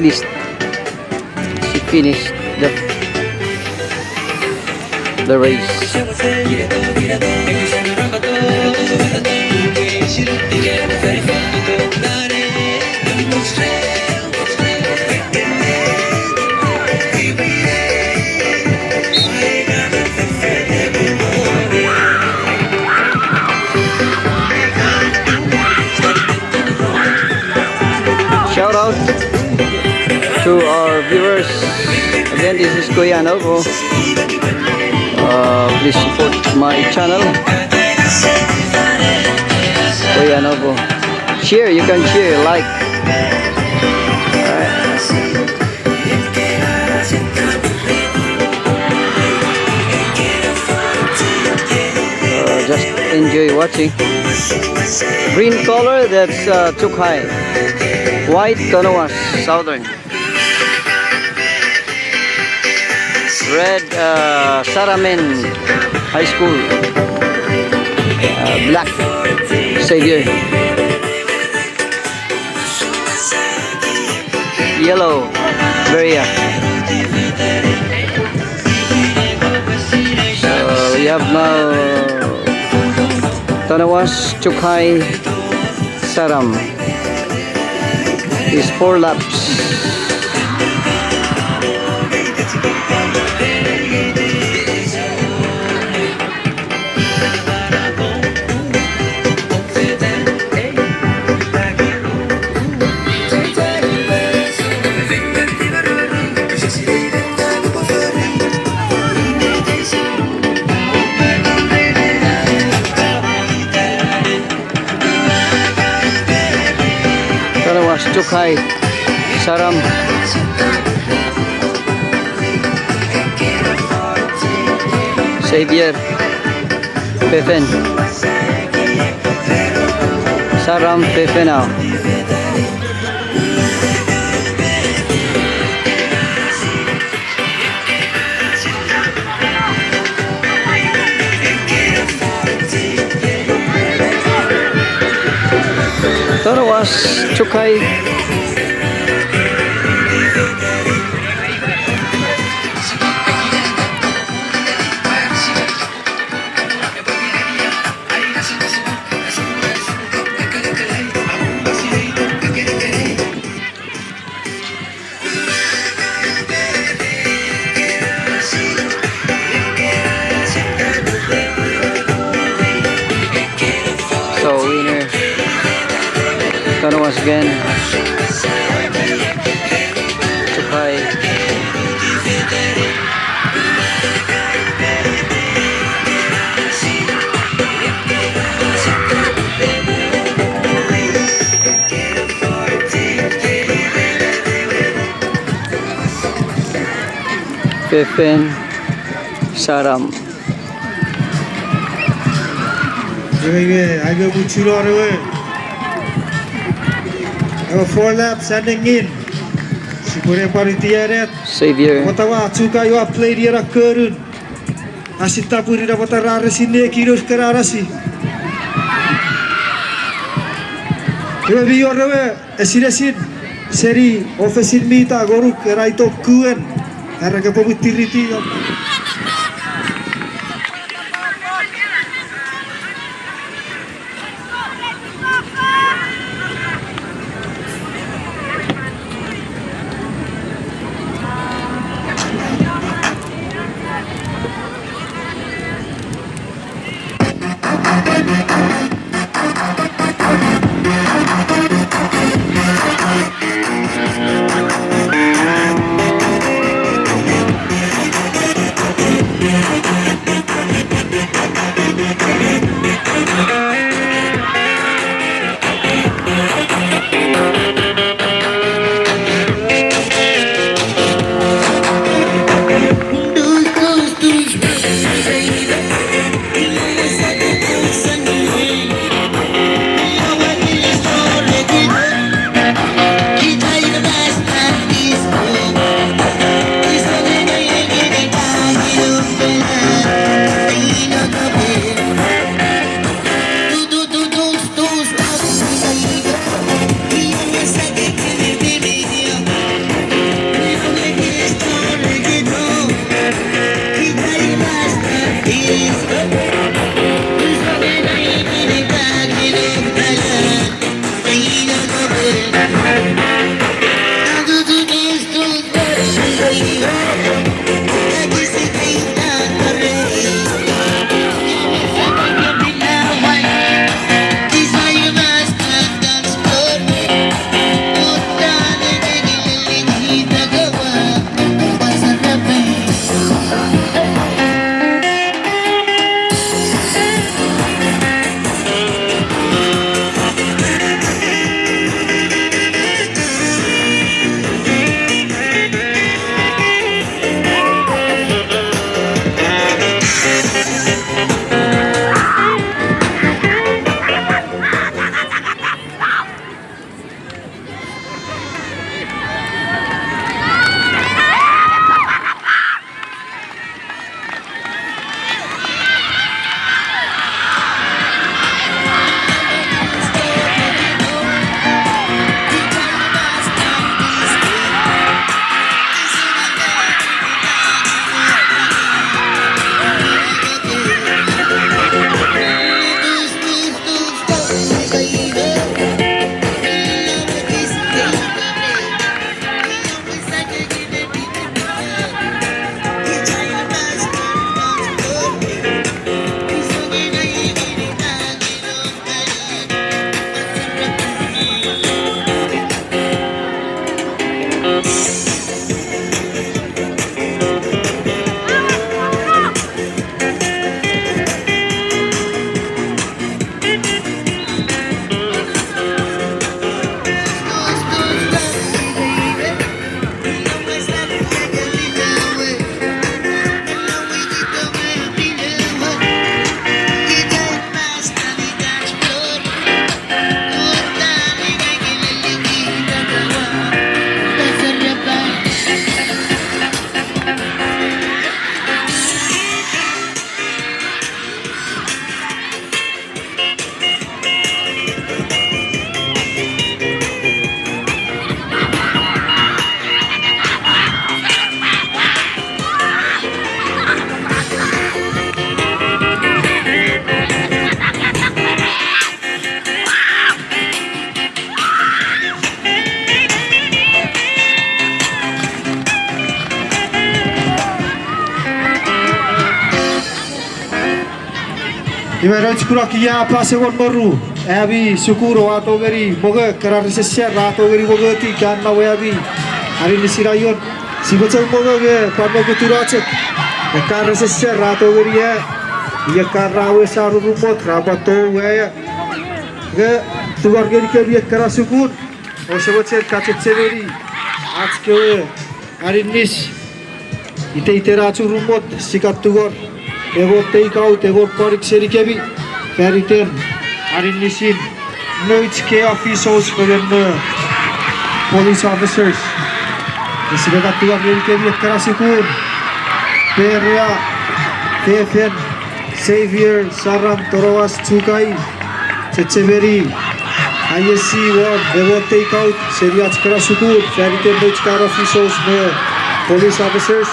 at least she finished the race. Shout out to our viewers. Again, this is Kuya Novo. Please support my channel, Kuya Novo. Share, you can share, like. Just enjoy watching. Green color, that's Chuuk High. White, Kanowas, Southern. Red, Saramen High School. Black, Xavier. Yellow, Beria. So we have now Kanowas, Chuuk High, Saram. Is 4 laps. Chuuk High, Saram. Xavier, Pefen. Saram, Pefen now. That was Chuuk High. So winner. Once again, Chuuk High. Pefen, Saram. I go to 4 laps ending in. Siguro paritiaret. Xavier. Matawa Chuuk High play dia kerun. Asita puri dapat rara sini kirus kerarasi. Dua biar dewe esirasin seri offisin mita goruk keraito kuen. Harga pemutiriti. Ibarat kurang kia pasangan baru. Abi syukur atau geri moga kerana sesiap atau geri moga ti kan lawa abi. Hari ni sirayon si bocah moga ke pada kuturace. Kerana sesiap atau geri ya. Ia kerana wesaru rumot rapat tu ya. Ke tuar geri ke dia kerana syukur. Oh sebocah kacet ceberi. आज के hari ni ite racu rumot sikat tuar. Ego take out, ego korik seri kebi, feriten, hari nisin, noich ke officials kemudian police officers, sebagai tuan dari kebi kerasukur, peria, tefen, savior, saram, torowas, cukai, ceceberi, ISC ward, ego take out, seri kerasukur, feriten noich ke officials, police officers.